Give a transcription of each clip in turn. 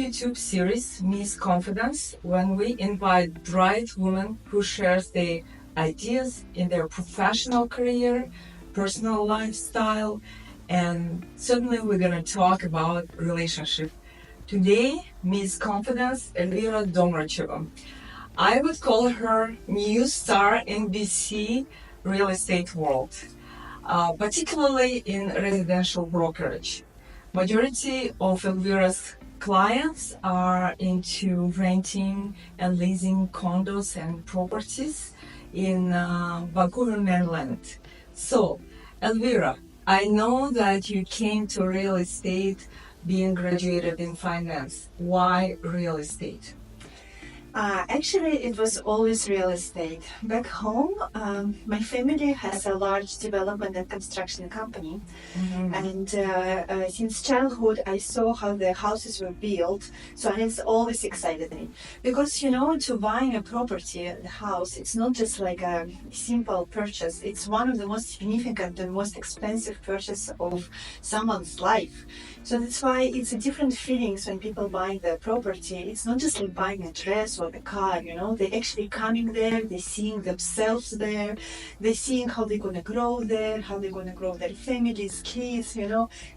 YouTube series, Miss Confidence, when we invite bright women who shares their ideas in their professional career, personal lifestyle, and certainly we're going to talk about relationship. Today, Miss Confidence, Elvira Domracheva. I would call her new star in BC real estate world, particularly in residential brokerage. Majority of Elvira's clients are into renting and leasing condos and properties in Vancouver, Maryland. So, Elvira, I know that you came to real estate being graduated in finance. Why real estate? Actually, it was always real estate. Back home, my family has a large development and construction company. And since childhood, I saw how the houses were built. So it's always excited me. Because, to buying a property, a house, it's not just like a simple purchase. It's one of the most significant and most expensive purchase of someone's life. So that's why it's a different feelings when people buy the property. It's not just like buying a dress or the car, They're actually coming there, they're seeing themselves there, they're seeing how they're going to grow there, how they're going to grow their families, kids,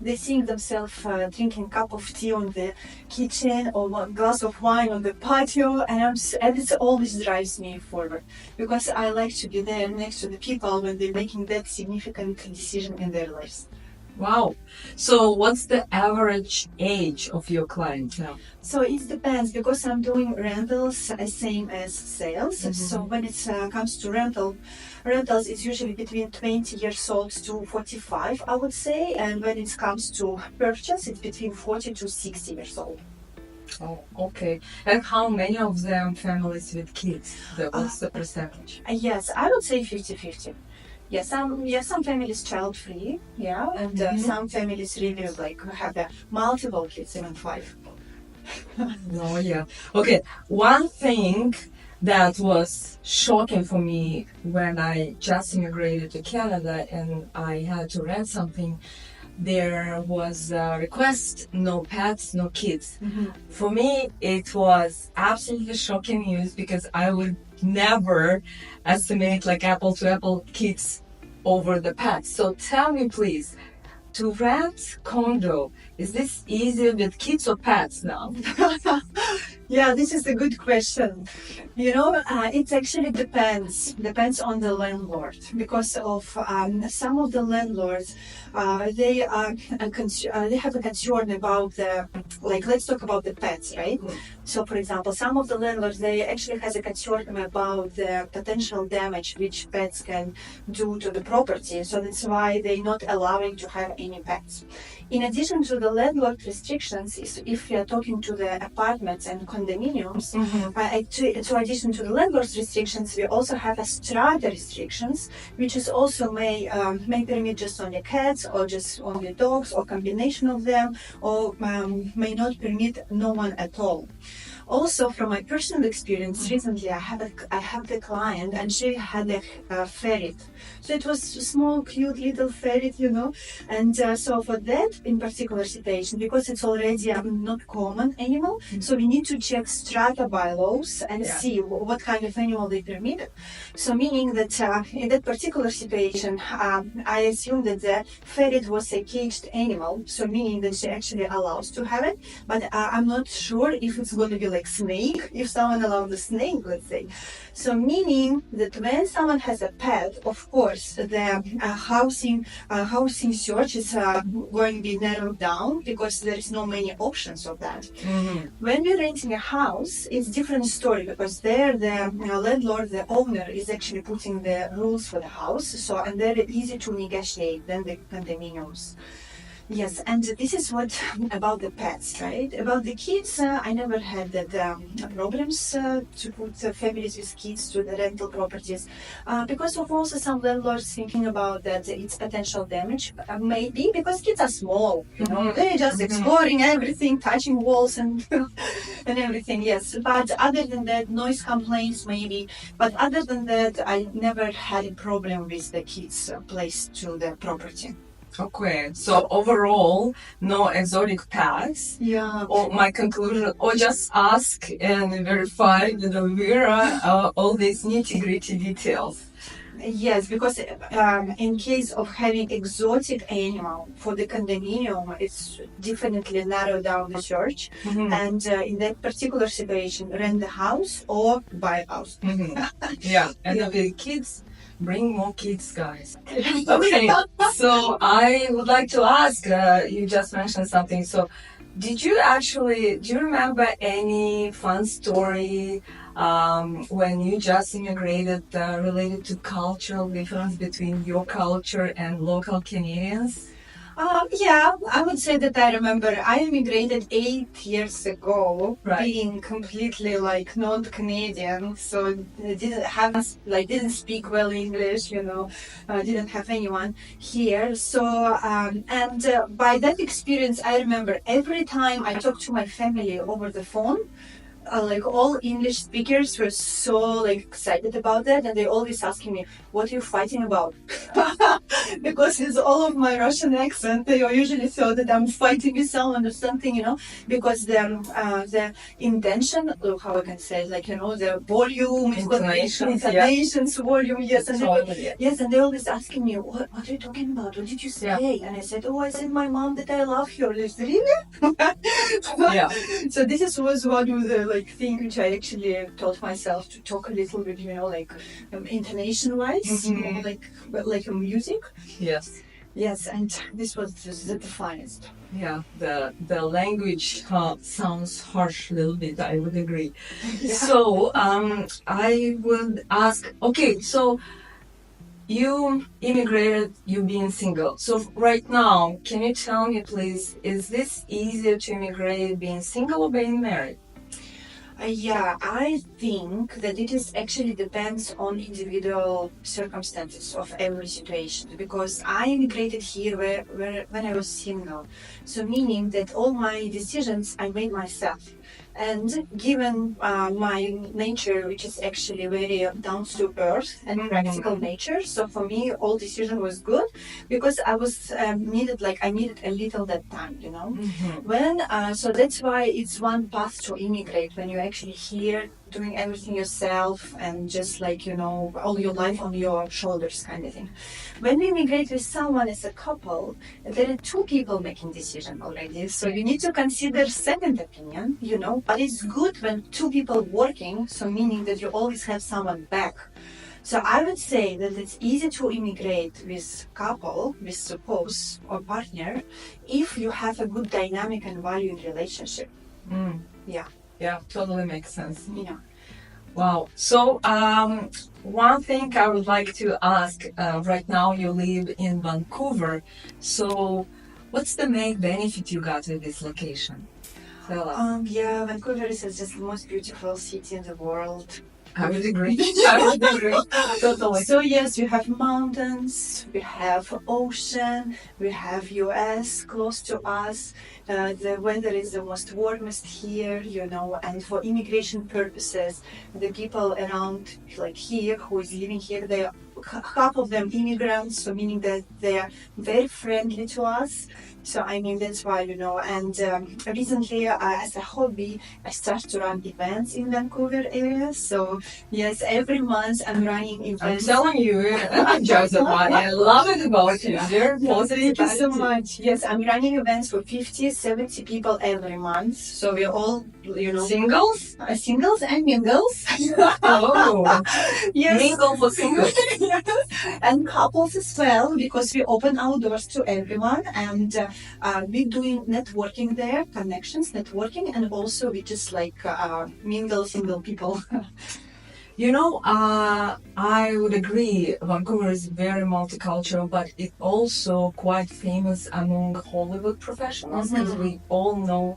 They're seeing themselves drinking a cup of tea on the kitchen or one glass of wine on the patio, and it always drives me forward because I like to be there next to the people when they're making that significant decision in their lives. Wow. So what's the average age of your client now? So it depends because I'm doing rentals same as sales. So when it comes to rentals, it's usually between 20 years old to 45, I would say. And when it comes to purchase, it's between 40 to 60 years old. Oh, okay. And how many of them families with kids? What's the percentage? Yes, I would say 50-50. Yeah, some families child-free, and some families really have multiple kids, even 5. No, yeah. Okay, one thing that was shocking for me when I just immigrated to Canada and I had to rent something, there was a request, no pets, no kids. For me, it was absolutely shocking news because I would never estimate like apple to apple kids over the pets. So tell me please, to rent condo, is this easier with kids or pets now? Yeah, this is a good question. It actually depends on the landlord because of some of the landlords, they have a concern about let's talk about the pets, right? So for example, some of the landlords, they actually has a concern about the potential damage which pets can do to the property. So that's why they're not allowing to have any pets. In addition to the landlord restrictions, if we are talking to the apartments and condominiums, to addition to the landlord's restrictions, we also have a strata restrictions, which is also may permit just only cats or just only dogs or combination of them, or may not permit no one at all. Also, from my personal experience, recently I have the client and she had a ferret. So it was a small, cute little ferret, And so for that in particular situation, because it's already not common animal, so we need to check strata bylaws and see what kind of animal they permitted. So meaning that in that particular situation, I assume that the ferret was a caged animal, so meaning that she actually allows to have it, but I'm not sure if it's going to be like snake, if someone allows the snake, let's say. So meaning that when someone has a pet, of course, the housing search is going to be narrowed down because there is no many options of that. When we're renting a house, it's different story because there the landlord, the owner, is actually putting the rules for the house. So and they're easy to negotiate than the condominiums. Yes, and this is what about the pets, right? About the kids, I never had that problems to put families with kids to the rental properties because of also some landlords thinking about that it's potential damage, maybe because kids are small, they're just exploring everything, touching walls and and everything. Yes, but other than that, noise complaints maybe. But other than that, I never had a problem with the kids placed to the property. Okay, so overall, no exotic paths. Yeah. Or my conclusion, or just ask and verify with Elvira all these nitty-gritty details. Yes, because in case of having exotic animal for the condominium, it's definitely narrow down the search. Mhm. And in that particular situation, rent the house or buy a house. Mhm. Yeah, and Yeah. with kids, bring more kids, guys. Okay, so I would like to ask, you just mentioned something. So, do you remember any fun story when you just immigrated related to cultural difference between your culture and local Canadians? Yeah, I would say that I remember I immigrated 8 years ago, Right. being completely like non-Canadian, so I didn't speak well English, didn't have anyone here. So and by that experience, I remember every time I talked to my family over the phone, like all English speakers were so like excited about that, and they always asking me, "What are you fighting about?" Because with all of my Russian accent, they usually thought that I'm fighting with someone or something, because the intention, how I can say, like the volume, intonations, volume, yes, and yes, and they always asking me, "What are you talking about? What did you say?" And I said, "Oh, I said my mom that I love her." They said, "Really?" Yeah. So was one of the thing which I actually taught myself to talk a little bit, intonation wise, like music. Yes. Yes, and this was the finest. Yeah, the language sounds harsh a little bit. I would agree. Yeah. So I would ask. Okay, so you immigrated, you being single. So right now, can you tell me, please, is this easier to immigrate being single or being married? Yeah, I think that it is actually depends on individual circumstances of every situation, because I immigrated here when I was single. So meaning that all my decisions I made myself. And given my nature, which is actually very down to earth and practical nature, so for me, all decision was good because I was I needed a little that time, When so that's why it's one path to immigrate when you're actually here doing everything yourself and just all your life on your shoulders kind of thing. When we immigrate with someone as a couple, there are two people making decision already, so you need to consider second opinion, but it's good when two people working, so meaning that you always have someone back. So I would say that it's easy to immigrate with couple, with spouse or partner, if you have a good dynamic and value in relationship. Yeah. Yeah, totally makes sense. Yeah. Wow. So one thing I would like to ask, right now you live in Vancouver. So what's the main benefit you got with this location? Yeah, Vancouver is just the most beautiful city in the world. I would agree. I would agree. Totally. So yes, we have mountains, we have ocean, we have US close to us. The weather is the most warmest here, and for immigration purposes, the people around here who is living here, they are half of them immigrants, so meaning that they are very friendly to us. So that's why, and recently as a hobby, I started to run events in Vancouver area. So yes, every month I'm running events. I'm telling you, Joseph, I love it about you. Very positive. Thank you so much. Yes, I'm running events for 50, 70 people every month. So we're all, singles? Singles and mingles. Oh, yes. Mingle for singles. Yes. And couples as well, because we open our doors to everyone, and we're doing networking there, connections, networking, and also we just mingle single people. I would agree. Vancouver is very multicultural, but it's also quite famous among Hollywood professionals because we all know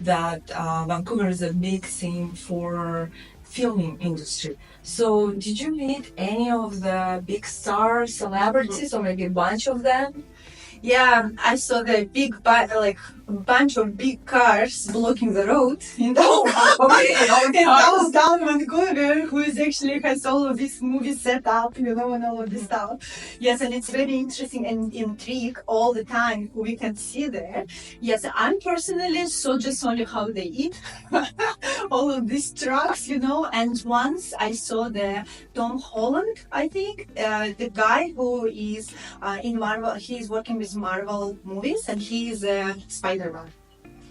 that Vancouver is a big scene for filming industry. So, did you meet any of the big star celebrities, or maybe a bunch of them? Yeah, I saw the big bunch of big cars blocking the road in downtown Vancouver, who is actually has all of these movies set up, and all of this stuff. Yes, and it's very interesting and intrigue all the time we can see there. Yes, I personally saw just only how they eat all of these trucks, and once I saw the Tom Holland, I think, the guy who is in Marvel. He's working with Marvel movies, and he's Spider-Man.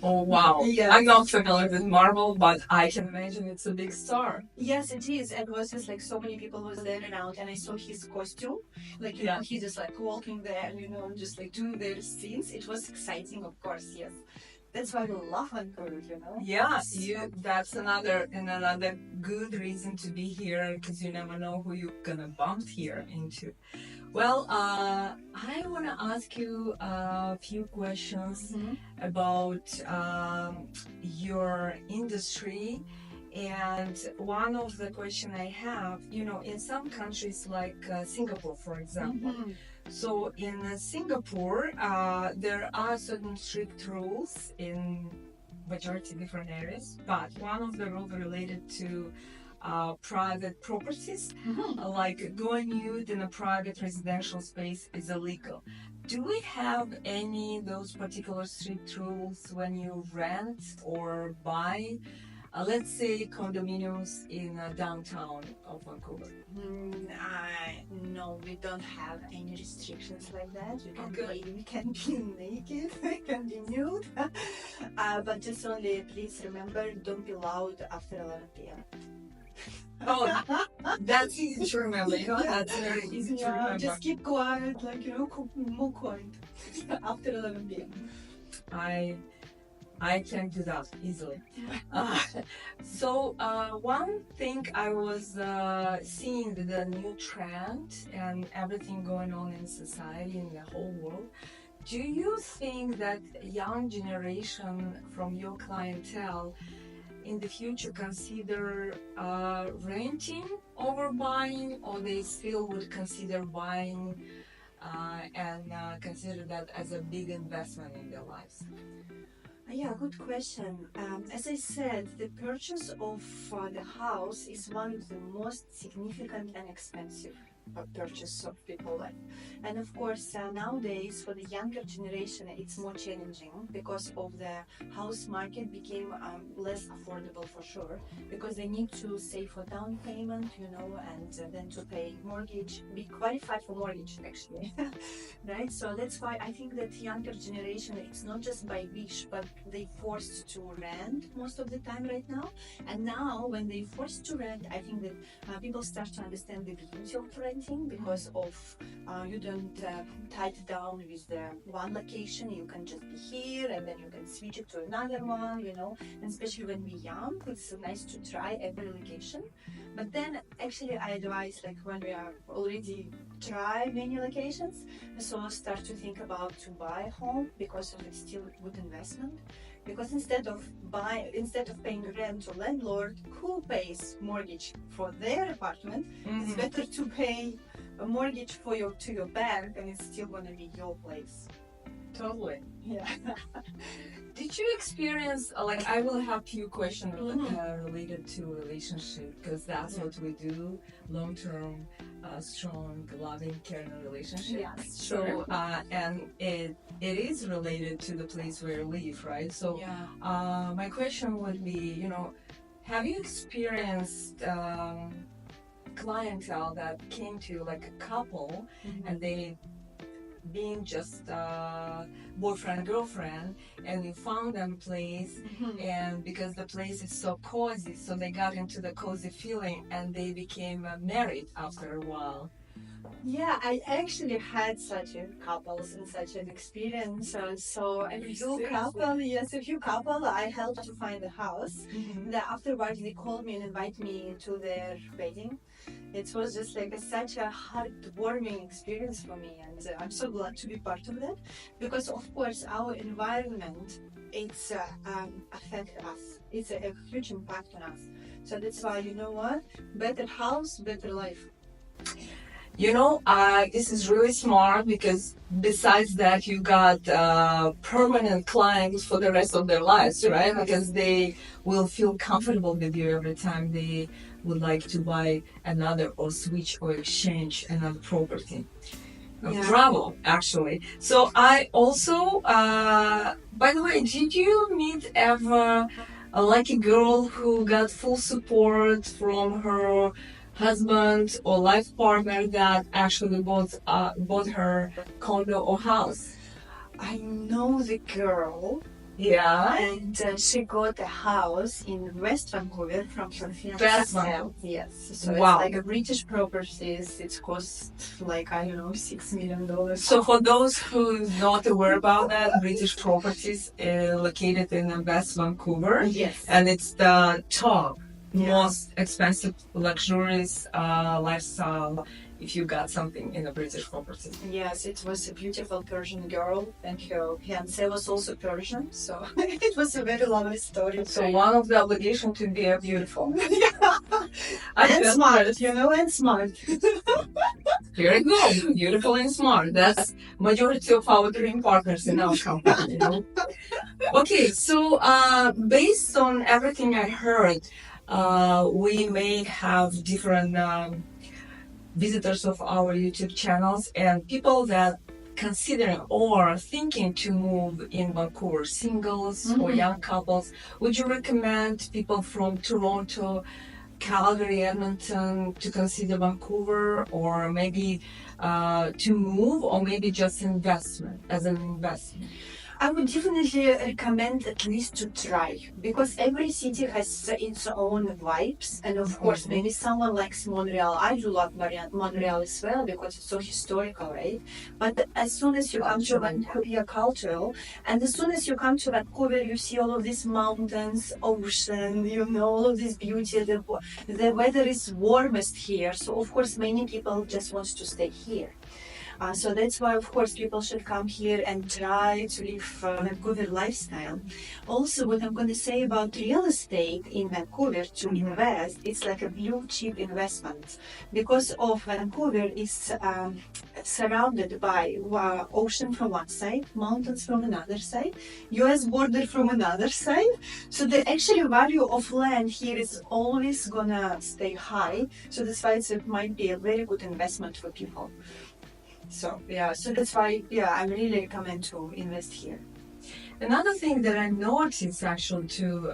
Oh, wow. Yes. I'm not familiar with Marvel, but I can imagine it's a big star. Yes, it is. And it was just like so many people was there around, and I saw his costume. Like, you know, he just like walking there, and just like doing their scenes. It was exciting, of course, yes. That's why we love Vancouver. Yeah, that's another good reason to be here, because you never know who you're gonna bump here into. Well, I want to ask you a few questions about your industry. And one of the questions I have, in some countries like Singapore, for example. So in Singapore, there are certain strict rules in majority different areas, but one of the rules related to private properties, like going nude in a private residential space is illegal. Do we have any of those particular strict rules when you rent or buy, let's say, condominiums in downtown of Vancouver? No, we don't have any restrictions like that. We can be naked, we can be nude, but just only please remember, don't be loud after 11 p.m. Oh, that's easy to remember. That's very easy to remember. Just keep quiet, more quiet after 11 p.m. I can do that easily. So one thing I was seeing the new trend and everything going on in society, in the whole world. Do you think that young generation from your clientele in the future consider renting over buying, or they still would consider buying and consider that as a big investment in their lives? Yeah, good question. As I said, the purchase of the house is one of the most significant and expensive purchase of people life. And of course, nowadays for the younger generation, it's more challenging because of the house market became less affordable for sure, because they need to save for down payment, and then to pay mortgage, be qualified for mortgage actually, right? So that's why I think that younger generation, it's not just by wish, but they forced to rent most of the time right now. And now when they forced to rent, I think that people start to understand the beauty of renting, because of you don't tie it down with the one location. You can just be here and then you can switch it to another one, and especially when we're young, it's nice to try every location. But then actually I advise, like, when we are already try many locations, so start to think about to buy a home, because it's still a good investment. Because instead of paying rent to landlord who pays mortgage for their apartment, it's better to pay a mortgage to your bank, and it's still gonna be your place. Totally. Yeah. Did you experience, I will have few questions related to relationship, because that's what we do, long-term, strong, loving, caring relationship. Yes, so, and it is related to the place where you live, right? So, my question would be, have you experienced clientele that came to you, like a couple, and they being just boyfriend girlfriend, and you found them place, and because the place is so cozy, so they got into the cozy feeling and they became married after a while? Yeah, I actually had such a couples and such an experience. So a few couple, I helped to find a house. Then afterwards, they called me and invited me to their wedding. It was just like such a heartwarming experience for me, and I'm so glad to be part of that, because of course our environment, it's affect us. It's a huge impact on us. So that's why, better house, better life. This is really smart because besides that, you got permanent clients for the rest of their lives, right? Because they will feel comfortable with you every time they would like to buy another or switch or exchange another property. Yeah. Bravo, actually. So I also, by the way, did you meet ever a lucky girl who got full support from her husband or life partner that actually bought her condo or house? I know the girl, Yeah. and she got a house in West Vancouver from her fiance. West Vancouver. Yes, so Wow. it's like a British properties. It cost like I don't know $6 million. So for those who's not aware about that, British properties located in West Vancouver. Yes. And it's the top, Yeah. most expensive, luxurious lifestyle if you got something in a British property. Yes, it was a beautiful Persian girl, and her fiance was also Persian, so it was a very lovely story. So one of the obligations to be beautiful. Yeah. And smart, and smart. Here you go, beautiful and smart. That's majority of our dream partners in our company. Okay, so based on everything I heard, we may have different visitors of our YouTube channels and people that considering or thinking to move in Vancouver, singles or young couples. Would you recommend people from Toronto, Calgary, Edmonton to consider Vancouver, or maybe to move, or maybe just investment as an investment? I would definitely recommend at least to try, because every city has its own vibes, and of course maybe someone likes Montreal. I do love Montreal as well because it's so historical, right? But as soon as you come to Vancouver, cultural, and as soon as you come to Vancouver, you see all of these mountains, ocean, all of this beauty. The weather is warmest here, so of course many people just want to stay here. So that's why, of course, people should come here and try to live Vancouver lifestyle. Also, what I'm going to say about real estate in Vancouver to invest, it's like a blue chip investment, because of Vancouver is surrounded by ocean from one side, mountains from another side, US border from another side. So the actual value of land here is always gonna stay high. So that's why it might be a very good investment for people. So that's why I really recommend to invest here. Another thing that I noticed actually to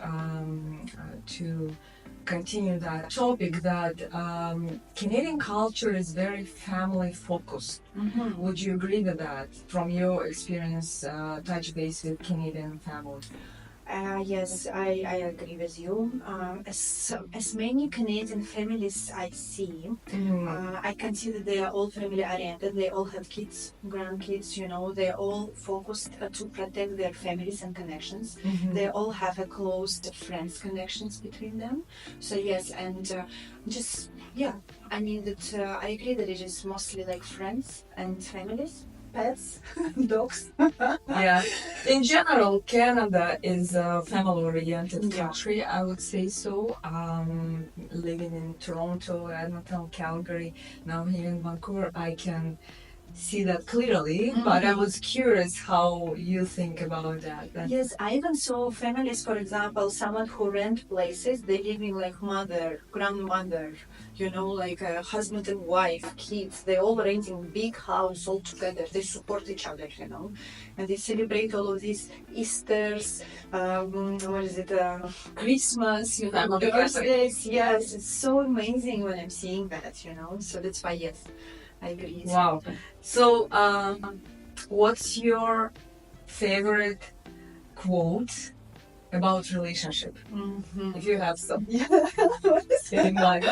continue that topic, that Canadian culture is very family focused. Would you agree with that from your experience, touch base with Canadian family? Yes, I agree with you. As many Canadian families I see, I consider they are all family oriented. They all have kids, grandkids, they're all focused to protect their families and connections. They all have a close friends connections between them. So yes, and I agree that it is mostly like friends and families. Pets, dogs. Yeah. In general, Canada is a family-oriented country, I would say so. Living in Toronto, Edmonton, Calgary, now here in Vancouver, I can see that clearly, but I was curious how you think about that. Yes, I even saw families, for example, someone who rent places, they living like mother, grandmother, like a husband and wife, kids, they all renting big house all together. They support each other, and they celebrate all of these Easters, Christmas, birthdays. Yes, it's so amazing when I'm seeing that, so that's why, yes, I agree. Wow. So, what's your favorite quote about relationship? If you have some in mind.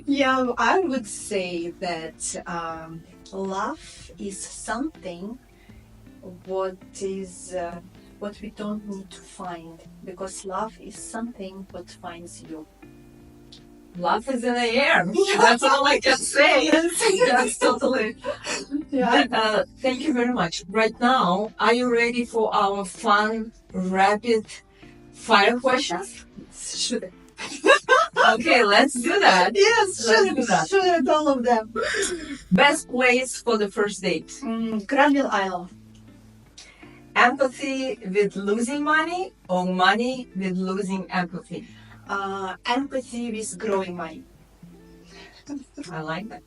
Yeah, I would say that love is something what we don't need to find, because love is something what finds you. Love is in the air. That's all I can say. That's totally. Yeah. Thank you very much. Right now, are you ready for our fun, rapid fire questions? Should Okay, let's do that. Yes, Let's do that. shoot at all of them. Best place for the first date. Granville Island. Empathy with losing money or money with losing empathy? Empathy with growing money. I like that.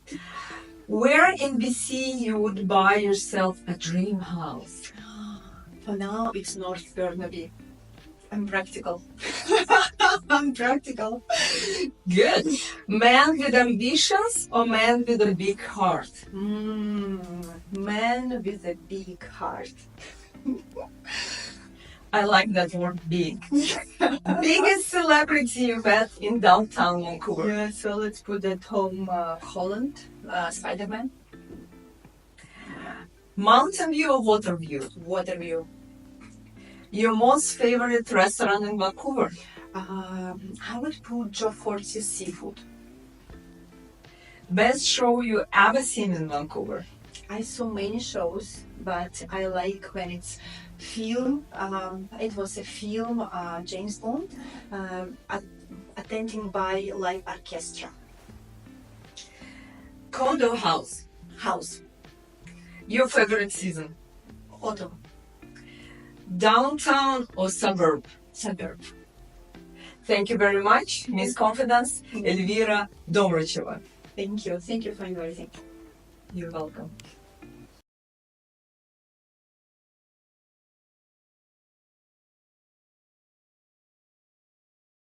Where in BC you would buy yourself a dream house? For now, it's North Burnaby. I'm practical. I'm practical. Good. Man with ambitions or man with a big heart? Man with a big heart. I like that word, big. Biggest celebrity you met in downtown Vancouver? Yeah, so let's put at home Holland, Spider-Man. Mountain view or water view? Water view. Your most favorite restaurant in Vancouver? I would put Joe Forti's Seafood. Best show you ever seen in Vancouver? I saw many shows, but I like when it's film. It was a film, James Bond, attended by live orchestra. Condo house? House. Your favorite season? Autumn. Downtown or suburb? Suburb. Thank you very much, Miss Confidence, Elvira Domracheva. Thank you. Thank you for inviting. You're welcome.